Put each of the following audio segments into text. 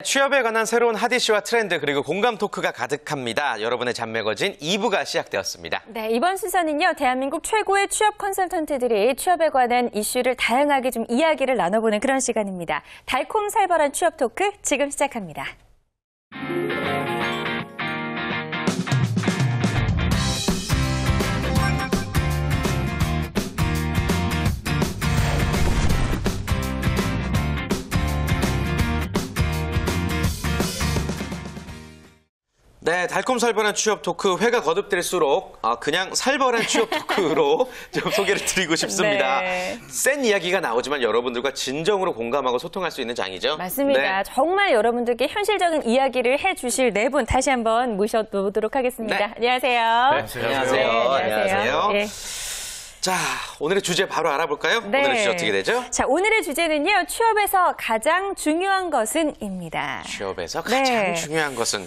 취업에 관한 새로운 핫 이슈와 트렌드 그리고 공감 토크가 가득합니다. 여러분의 잡 매거진 2부가 시작되었습니다. 네, 이번 순서는요. 대한민국 최고의 취업 컨설턴트들이 취업에 관한 이슈를 다양하게 좀 이야기를 나눠보는 그런 시간입니다. 달콤 살벌한 취업 토크 지금 시작합니다. 네, 달콤 살벌한 취업 토크 회가 거듭될수록 그냥 살벌한 취업 토크로 좀 소개를 드리고 싶습니다. 네. 센 이야기가 나오지만 여러분들과 진정으로 공감하고 소통할 수 있는 장이죠. 맞습니다. 네. 정말 여러분들께 현실적인 이야기를 해주실 네 분 다시 한번 모셔보도록 하겠습니다. 네. 안녕하세요. 네, 안녕하세요. 안녕하세요. 네. 자, 오늘의 주제 바로 알아볼까요? 네. 오늘의 주제 어떻게 되죠? 자, 오늘의 주제는요. 취업에서 가장 중요한 것은입니다. 취업에서 가장 네. 중요한 것은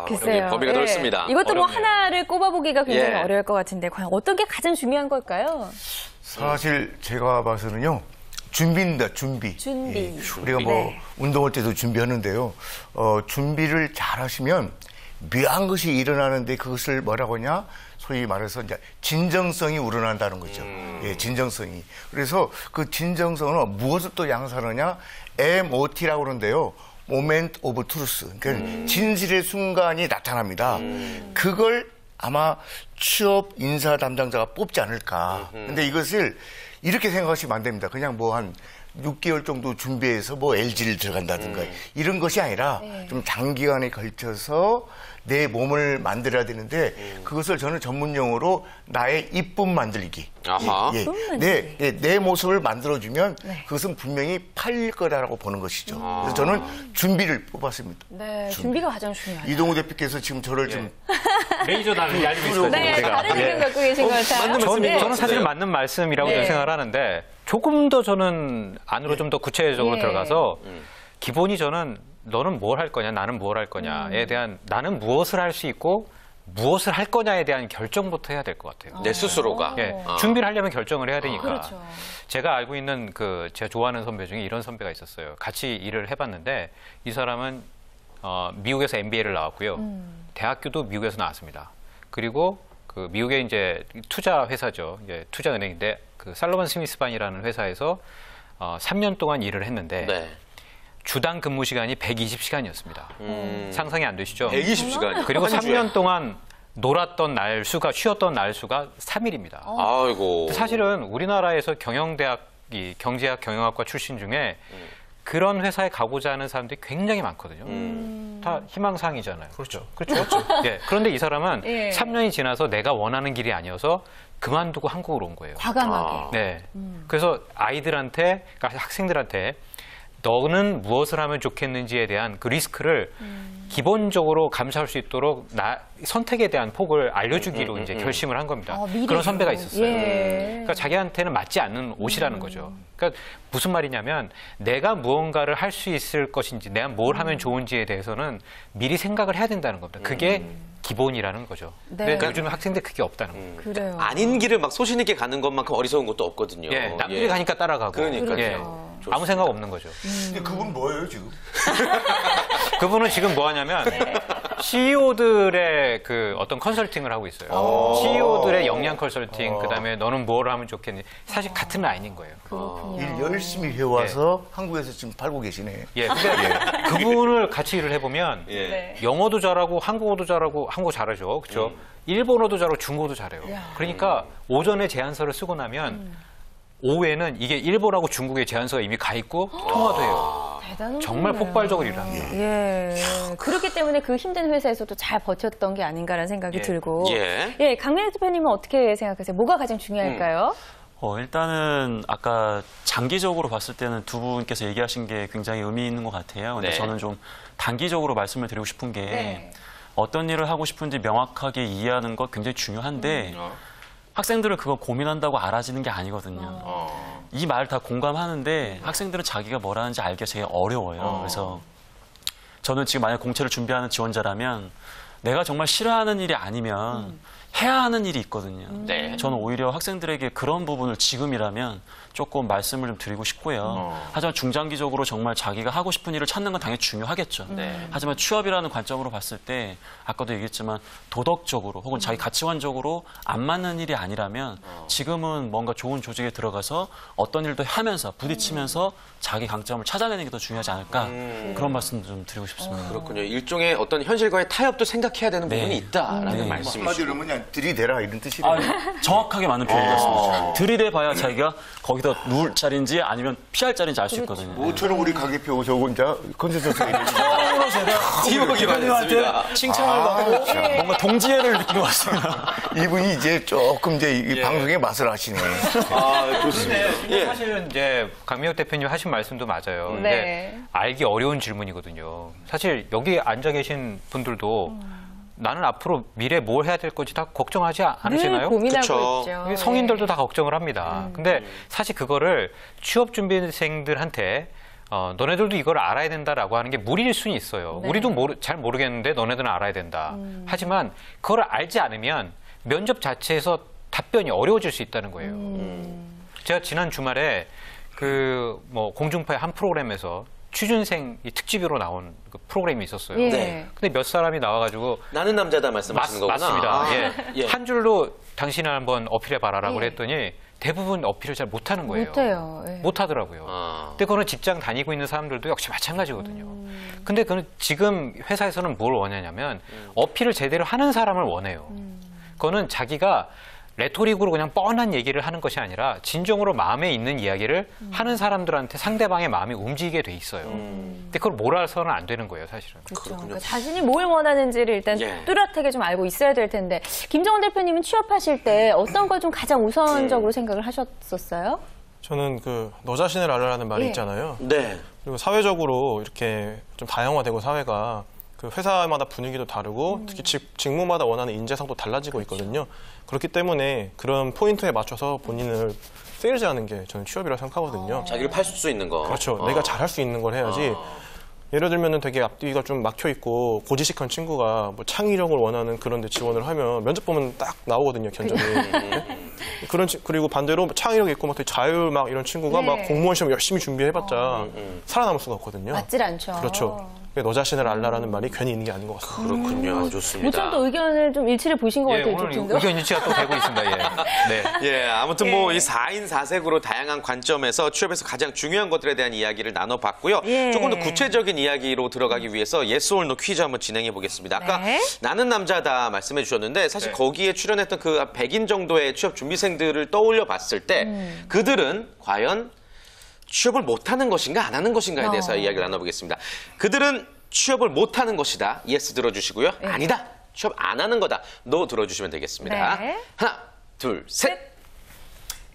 글쎄요. 범위가 예. 넓습니다. 이것도 뭐 어렵네요. 하나를 꼽아보기가 굉장히 예. 어려울 것 같은데 과연 어떤 게 가장 중요한 걸까요? 사실 제가 봐서는요. 준비입니다. 준비. 준비. 우리가 뭐 네. 운동할 때도 준비하는데요. 준비를 잘 하시면 묘한 것이 일어나는데 그것을 뭐라고 하냐? 소위 말해서 이제 진정성이 우러난다는 거죠. 예, 진정성이. 그래서 그 진정성은 무엇을 또 양산하냐? MOT라고 그러는데요. Moment of Truth. 그러니까 진실의 순간이 나타납니다. 그걸 아마 취업 인사 담당자가 뽑지 않을까. 근데 이것을 이렇게 생각하시면 안 됩니다. 그냥 뭐 한 6개월 정도 준비해서 뭐 LG를 들어간다든가 이런 것이 아니라 좀 장기간에 걸쳐서 내 몸을 만들어야 되는데 그것을 저는 전문 용어로 나의 이쁨 만들기. 아하. 예, 내 모습을 만들어주면 그것은 분명히 팔릴 거라고 보는 것이죠. 그래서 저는 준비를 뽑았습니다. 네, 준비가 가장 중요하죠. 이동우 대표께서 지금 저를 좀 메이저 단을 알고 있거든요. 네, 제가. 다른 의견 갖고 계신 것 같아요. 저는 사실 맞는 말씀이라고 네. 생각을 하는데 조금 더 저는 안으로 좀 더 구체적으로 예. 들어가서 기본이 저는 너는 뭘 할 거냐, 나는 뭘 할 거냐에 대한 나는 무엇을 할 수 있고 무엇을 할 거냐에 대한 결정부터 해야 될 것 같아요. 내 스스로가. 예, 준비를 하려면 결정을 해야 되니까. 그렇죠. 제가 알고 있는 제가 좋아하는 선배 중에 이런 선배가 있었어요. 같이 일을 해봤는데 이 사람은 미국에서 MBA를 나왔고요. 대학교도 미국에서 나왔습니다. 그리고 그 미국의 이제 투자 회사죠. 이제 투자 은행인데 그 살로몬 스미스반이라는 회사에서 3년 동안 일을 했는데 네. 주당 근무 시간이 120시간이었습니다. 상상이 안 되시죠? 120시간. 그리고 3년 동안 놀았던 날 수가, 쉬었던 날 수가 3일입니다. 아이고. 사실은 우리나라에서 경영대학이 경제학 경영학과 출신 중에 그런 회사에 가고자 하는 사람들이 굉장히 많거든요. 다 희망사항이잖아요. 그렇죠. 그렇죠. 예. 그런데 이 사람은 예. 3년이 지나서 내가 원하는 길이 아니어서 그만두고 한국으로 온 거예요. 과감하게. 네. 그래서 아이들한테, 그러니까 학생들한테 너는 무엇을 하면 좋겠는지에 대한 그 리스크를 기본적으로 감수할 수 있도록 선택에 대한 폭을 알려주기로 이제 결심을 한 겁니다. 그런 선배가 있었어요. 예. 그러니까 자기한테는 맞지 않는 옷이라는 거죠. 그러니까 무슨 말이냐면 내가 무언가를 할 수 있을 것인지 내가 뭘 하면 좋은지에 대해서는 미리 생각을 해야 된다는 겁니다. 그게 기본이라는 거죠. 네. 근데 요즘 학생들 그게 없다는 거예요. 그래요. 아닌 길을 막 소신 있게 가는 것만큼 어리석은 것도 없거든요. 예, 남들이 예. 가니까 따라가고. 그러니까요. 예, 아무 생각 없는 거죠. 근데 그분 뭐예요 지금? 그분은 지금 뭐 하냐면 CEO들의 그 어떤 컨설팅을 하고 있어요. CEO들의 역량 컨설팅, 그다음에 너는 뭘 하면 좋겠니? 사실 같은 라인인 거예요. 일 열심히 해와서 한국에서 지금 팔고 계시네. 예, 근데 그분을 같이 일을 해보면 예. 영어도 잘하고 한국어도 잘하고 한국어 잘하죠, 그렇죠? 일본어도 잘하고 중국어도 잘해요. 그러니까 오전에 제안서를 쓰고 나면 오후에는 이게 일본하고 중국의 제안서가 이미 가 있고 통화도 해요. 대단한 정말 분이네요. 폭발적으로 일합니다. 예. 그렇기 때문에 그 힘든 회사에서도 잘 버텼던 게 아닌가라는 생각이 예. 들고. 예. 예, 강민희 대표님은 어떻게 생각하세요? 뭐가 가장 중요할까요? 일단은 아까 장기적으로 봤을 때는 두 분께서 얘기하신 게 굉장히 의미 있는 것 같아요. 근데 네. 저는 좀 단기적으로 말씀을 드리고 싶은 게 네. 어떤 일을 하고 싶은지 명확하게 이해하는 것 굉장히 중요한데 학생들은 그거 고민한다고 알아지는 게 아니거든요. 이 말 다 공감하는데 학생들은 자기가 뭘 하는지 알기가 되게 어려워요. 그래서 저는 지금 만약 공채를 준비하는 지원자라면 내가 정말 싫어하는 일이 아니면 해야 하는 일이 있거든요. 네. 저는 오히려 학생들에게 그런 부분을 지금이라면 조금 말씀을 좀 드리고 싶고요. 하지만 중장기적으로 정말 자기가 하고 싶은 일을 찾는 건 당연히 중요하겠죠. 하지만 취업이라는 관점으로 봤을 때 아까도 얘기했지만 도덕적으로 혹은 자기 가치관적으로 안 맞는 일이 아니라면 지금은 뭔가 좋은 조직에 들어가서 어떤 일도 하면서 부딪히면서 자기 강점을 찾아내는 게 더 중요하지 않을까 그런 말씀도 좀 드리고 싶습니다. 그렇군요. 일종의 어떤 현실과의 타협도 생각해야 되는 부분이 있다라는 네. 말씀이시죠. 한마디로 그냥 들이대라 이런 뜻이래요. 정확하게 맞는 표현이었습니다. 들이대봐야 자기가 거기다 누울 자리인지 아니면 피할 자리인지 알 수 있거든요. 모처럼 우리 가게표 저 혼자 컨센서스 처음으로 제가 팀워크가 대표님한테 칭찬을 받고 뭔가 동지애를 느끼고 왔습니다. 이분이 이제 조금 이제 이 방송의 맛을 아시네. 좋습니다. 예. 사실은 이제 강미혁 대표님 하신 말씀도 맞아요. 근데 네. 알기 어려운 질문이거든요. 사실 여기 앉아 계신 분들도 나는 앞으로 미래 뭘 해야 될 건지 다 걱정하지 늘 않으시나요? 고민하고 그쵸. 있죠. 이게 성인들도 다 걱정을 합니다. 근데 사실 그거를 취업준비생들한테 너네들도 이걸 알아야 된다라고 하는 게 무리일 수는 있어요. 네. 우리도 잘 모르겠는데 너네들은 알아야 된다. 하지만 그걸 알지 않으면 면접 자체에서 답변이 어려워질 수 있다는 거예요. 제가 지난 주말에 공중파의 한 프로그램에서 취준생 특집으로 나온 그 프로그램이 있었어요. 예. 네. 근데 몇 사람이 나와가지고 나는 남자다 말씀하시는 거구나. 맞습니다. 예. 한 줄로 당신을 한번 어필해봐라라고 예. 그랬더니 대부분 어필을 잘 못하는 거예요. 못해요. 예. 못하더라고요. 근데 그거는 직장 다니고 있는 사람들도 역시 마찬가지거든요. 근데 그는 지금 회사에서는 뭘 원하냐면 어필을 제대로 하는 사람을 원해요. 그거는 자기가 레토릭으로 그냥 뻔한 얘기를 하는 것이 아니라 진정으로 마음에 있는 이야기를 하는 사람들한테 상대방의 마음이 움직이게 돼 있어요. 근데 그걸 몰아서는 안 되는 거예요, 사실은. 그렇죠. 그러니까 자신이 뭘 원하는지를 일단 예. 뚜렷하게 좀 알고 있어야 될 텐데 김정은 대표님은 취업하실 때 어떤 걸 좀 가장 우선적으로 생각을 하셨었어요? 저는 너 자신을 알아라는 말이 예. 있잖아요. 네. 그리고 사회적으로 이렇게 좀 다양화되고 사회가 그 회사마다 분위기도 다르고 특히 직무마다 원하는 인재상도 달라지고 있거든요. 그렇기 때문에 그런 포인트에 맞춰서 본인을 세일즈하는 게 저는 취업이라고 생각하거든요. 자기를 팔 수 있는 거. 그렇죠. 내가 잘할 수 있는 걸 해야지. 예를 들면은 되게 앞뒤가 좀 막혀 있고 고지식한 친구가 뭐 창의력을 원하는 그런 데 지원을 하면 면접 보면 딱 나오거든요, 견적이. 네? 그리고 반대로 창의력 있고 막 되게 자율 막 이런 친구가 네. 막 공무원 시험 열심히 준비해봤자 살아남을 수가 없거든요. 맞질 않죠. 그렇죠. 너 자신을 알라라는 말이 괜히 있는 게 아닌 것 같습니다. 그렇군요. 좋습니다. 모처럼 또 의견을 좀 일치를 보신 것 예, 같아요, 오늘 두 팀도. 의견 일치가 또 되고 있습니다. 예. 네. 예, 아무튼 이 4인 4색으로 다양한 관점에서 취업에서 가장 중요한 것들에 대한 이야기를 나눠봤고요. 예. 조금 더 구체적인 이야기로 들어가기 위해서 yes or no 퀴즈 한번 진행해 보겠습니다. 아까 네. 나는 남자다 말씀해 주셨는데 사실 거기에 출연했던 그 100인 정도의 취업 준비생들을 떠올려 봤을 때 그들은 과연 취업을 못하는 것인가 안 하는 것인가에 대해서 이야기를 나눠보겠습니다. 그들은 취업을 못하는 것이다. yes 들어주시고요. 아니다. 취업 안 하는 거다. no 들어주시면 되겠습니다. 네. 하나, 둘, 셋.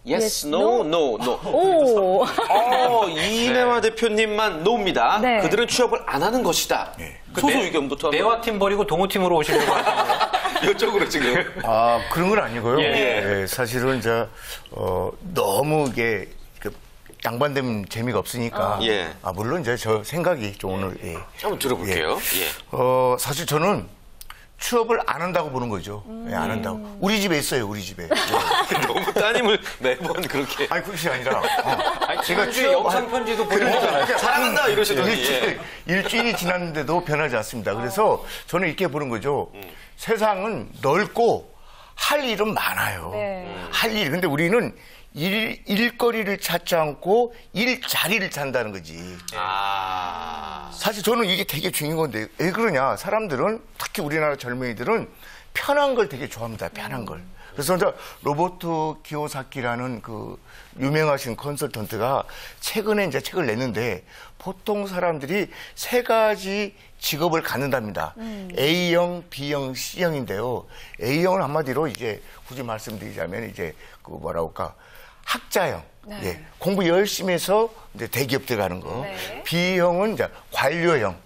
yes, Yes, no, no. no, no. 오. 이내화 대표님만 no입니다. 네. 그들은 취업을 안 하는 것이다. 소수 의견부터 한번 내화팀 버리고 동호팀으로 오시려고 하시는 이쪽으로 지금. 그런 건 아니고요. 예. 예, 사실은 너무 이게 양반되면 재미가 없으니까. 예. 물론 이제 저 생각이 좀 오늘. 예. 한번 들어볼게요. 예. 사실 저는 취업을 안 한다고 보는 거죠. 예, 안 한다고. 우리 집에 있어요, 우리 집에. 너무 따님을 매번 그렇게. 아니, 그것이 아니라. 제가 영상 편지도 보내주잖아요. 사랑한다 이러시더니. 일주일이 지났는데도 변하지 않습니다. 그래서 저는 이렇게 보는 거죠. 세상은 넓고 할 일은 많아요. 네. 할 일. 근데 우리는 일거리를 찾지 않고 일자리를 찾는다는 거지. 사실 저는 이게 되게 중요한 건데 왜 그러냐. 사람들은 특히 우리나라 젊은이들은 편한 걸 되게 좋아합니다. 편한 걸. 그래서 이제 로버트 키요사키라는 그 유명하신 컨설턴트가 최근에 이제 책을 냈는데 보통 사람들이 3가지 직업을 갖는답니다. A형, B형, C형인데요. A형은 한마디로 이제 굳이 말씀드리자면 이제 그 뭐라고 할까. 학자형. 네. 예. 공부 열심히 해서 이제 대기업 들어가는 거. 네. B형은 이제 관료형.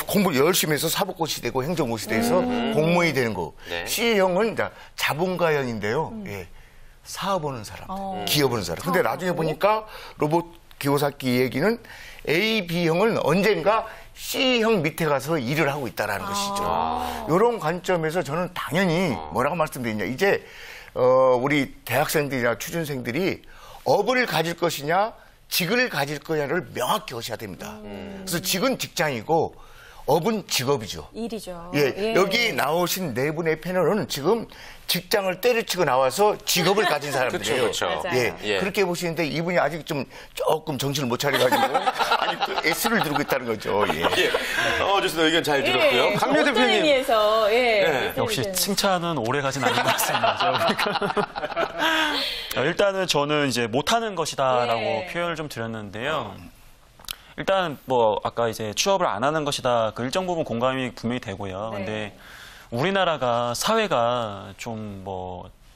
공부 열심히 해서 사법고시 되고 행정고시 돼서 공무원이 되는 거. 네. C형은 이제 자본가형인데요. 예. 사업 하는 사람, 기업 하는 사람. 근데 나중에 보니까 로버트 기요사키 얘기는 A, B형은 언젠가 C형 밑에 가서 일을 하고 있다는 것이죠. 이런 관점에서 저는 당연히 뭐라고 말씀드리냐. 이제 우리 대학생들이나 취준생들이 업을 가질 것이냐 직을 가질 거냐를 명확히 하셔야 됩니다. 그래서 직은 직장이고 업은 직업이죠. 일이죠. 예, 여기 나오신 네 분의 패널은 지금 직장을 때려치고 나와서 직업을 가진 사람들이에요. 그렇죠. 맞아요. 예, 그렇게 보시는데 이분이 아직 조금 정신을 못 차려가지고 아직도 S를 들고 있다는 거죠. 예. 좋습니다. 의견 잘 들었고요. 예, 강려 어떤 대표님. 의미에서 예. 역시 칭찬은 오래 가진 않는 것 같습니다. 일단은 저는 이제 못하는 것이다라고 예. 표현을 좀 드렸는데요. 일단 뭐 아까 이제 취업을 안 하는 것이다 그 일정 부분 공감이 분명히 되고요. 네. 근데 우리나라가 사회가 좀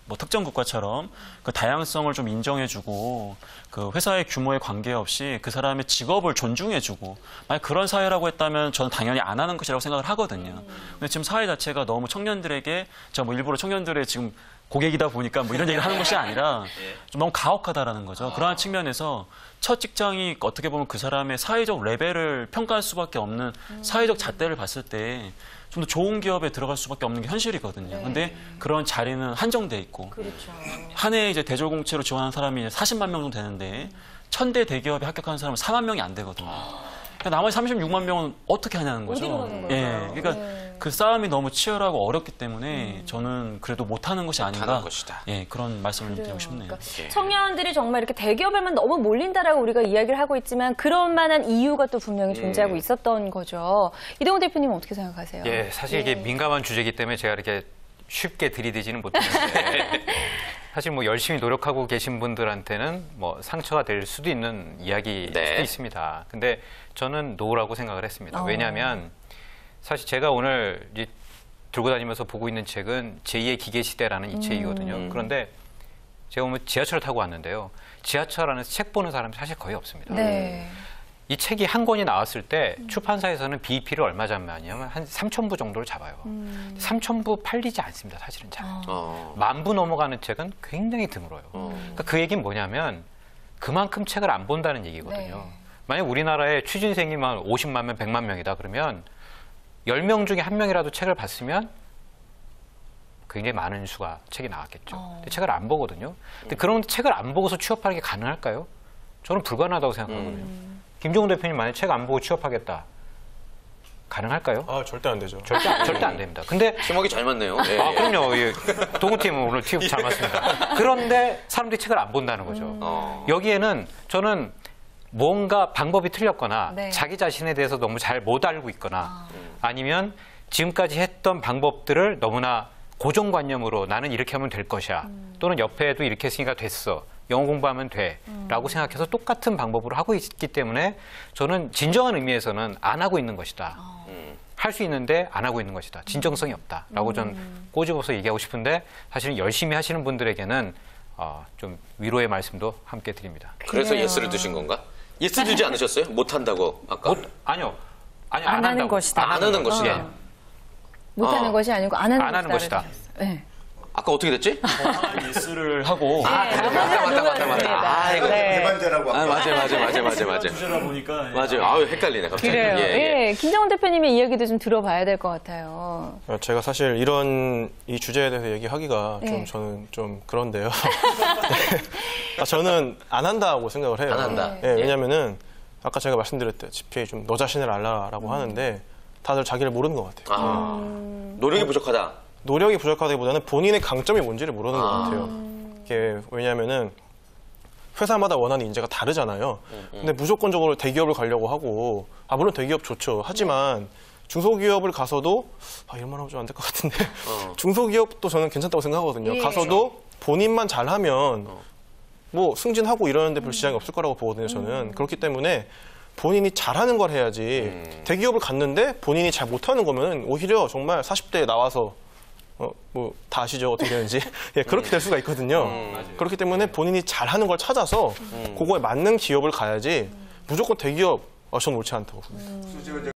뭐 특정 국가처럼 그 다양성을 좀 인정해주고 그 회사의 규모에 관계없이 그 사람의 직업을 존중해주고 만약 그런 사회라고 했다면 저는 당연히 안 하는 것이라고 생각을 하거든요. 근데 지금 사회 자체가 너무 청년들에게 제가 뭐 일부러 청년들의 지금 고객이다 보니까 뭐 이런 얘기를 하는 것이 아니라 좀 너무 가혹하다라는 거죠. 그러한 측면에서 첫 직장이 어떻게 보면 그 사람의 사회적 레벨을 평가할 수밖에 없는 사회적 잣대를 봤을 때 좀 더 좋은 기업에 들어갈 수밖에 없는 게 현실이거든요. 근데 그런 자리는 한정돼 있고 한 해에 이제 대졸공채로 지원하는 사람이 이제 40만 명 정도 되는데 1000대 대기업에 합격하는 사람은 4만 명이 안 되거든요. 그러니까 나머지 36만 명은 어떻게 하냐는 거죠. 어디로 가는 거죠? 예, 그러니까 그 싸움이 너무 치열하고 어렵기 때문에 저는 그래도 못하는 것이 아닌가. 못하는 것이다. 예, 그런 말씀을 드리고 싶네요. 그러니까 청년들이 정말 이렇게 대기업에만 너무 몰린다라고 우리가 이야기를 하고 있지만 그런 만한 이유가 또 분명히 존재하고 있었던 거죠. 이동훈 대표님은 어떻게 생각하세요? 예, 사실 이게 민감한 주제이기 때문에 제가 이렇게 쉽게 들이대지는 못했는데 사실 뭐 열심히 노력하고 계신 분들한테는 뭐 상처가 될 수도 있는 이야기일 수도 있습니다. 근데 저는 노라고 생각을 했습니다. 왜냐하면 사실 제가 오늘 이제 들고 다니면서 보고 있는 책은 제2의 기계시대라는 이 책이거든요. 그런데 제가 오늘 지하철을 타고 왔는데요. 지하철 안에서 책 보는 사람이 사실 거의 없습니다. 네. 이 책이 한 권이 나왔을 때 출판사에서는 BEP를 얼마 잡냐면 한 3,000부 정도를 잡아요. 3,000부 팔리지 않습니다. 사실은 잘. 10,000부 넘어가는 책은 굉장히 드물어요. 그러니까 그 얘기는 뭐냐면 그만큼 책을 안 본다는 얘기거든요. 만약 우리나라에 취준생이 50만 명, 100만 명이다 그러면 10명 중에 1명이라도 책을 봤으면 굉장히 많은 수가 책이 나왔겠죠. 근데 책을 안 보거든요. 근데 그런 책을 안 보고서 취업하는 게 가능할까요? 저는 불가능하다고 생각하거든요. 김종훈 대표님 만약 책 안 보고 취업하겠다. 가능할까요? 아, 절대 안 되죠. 절대 안 됩니다. 근데 팀워크 잘 맞네요. 그럼요. 예. 동훈팀은 오늘 팀 잘 맞습니다. 그런데 사람들이 책을 안 본다는 거죠. 여기에는 저는 뭔가 방법이 틀렸거나 자기 자신에 대해서 너무 잘 못 알고 있거나 아니면 지금까지 했던 방법들을 너무나 고정관념으로 나는 이렇게 하면 될 것이야. 또는 옆에도 이렇게 했으니까 됐어. 영어 공부하면 돼. 라고 생각해서 똑같은 방법으로 하고 있기 때문에 저는 진정한 의미에서는 안 하고 있는 것이다. 할 수 있는데 안 하고 있는 것이다. 진정성이 없다. 라고 전 꼬집어서 얘기하고 싶은데 사실은 열심히 하시는 분들에게는 좀 위로의 말씀도 함께 드립니다. 그래서 예스를 드신 건가? 예스 주지 않으셨어요? 못한다고 아까? 아니요. 아니, 안 하는 한다고. 것이다. 안 하는 것이다. 못하는 것이 아니고 안 하는, 안 하는 것이다. 네. 아까 어떻게 됐지? 예스를 하고 맞다. 이거 대반자라고 맞아요. 주제다 보니까 맞아요. 아유, 헷갈리네, 갑자기. 그래요. 예. 김정은 대표님의 이야기도 좀 들어봐야 될 것 같아요. 제가 사실 이 주제에 대해서 얘기하기가 좀 저는 좀 그런데요. 저는 안 한다고 생각을 해요. 안 한다. 예, 왜냐면은 아까 제가 말씀드렸다시피 좀 너 자신을 알라라고 하는데 다들 자기를 모르는 것 같아요. 노력이 부족하다. 노력이 부족하다기보다는 본인의 강점이 뭔지를 모르는 것 같아요. 이게 왜냐면은 회사마다 원하는 인재가 다르잖아요. 근데 무조건적으로 대기업을 가려고 하고 물론 대기업 좋죠. 하지만 중소기업을 가서도 이런 말 하면 좀 안 될 것 같은데 중소기업도 저는 괜찮다고 생각하거든요. 가서도 본인만 잘하면 뭐 승진하고 이러는데 별 지장이 없을 거라고 보거든요. 저는 그렇기 때문에 본인이 잘하는 걸 해야지 대기업을 갔는데 본인이 잘 못하는 거면 오히려 정말 40대에 나와서 뭐 다 아시죠? 어떻게 되는지. 예, 그렇게 될 수가 있거든요. 그렇기 때문에 본인이 잘하는 걸 찾아서 그거에 맞는 기업을 가야지 무조건 대기업 저는 옳지 않다고 봅니다.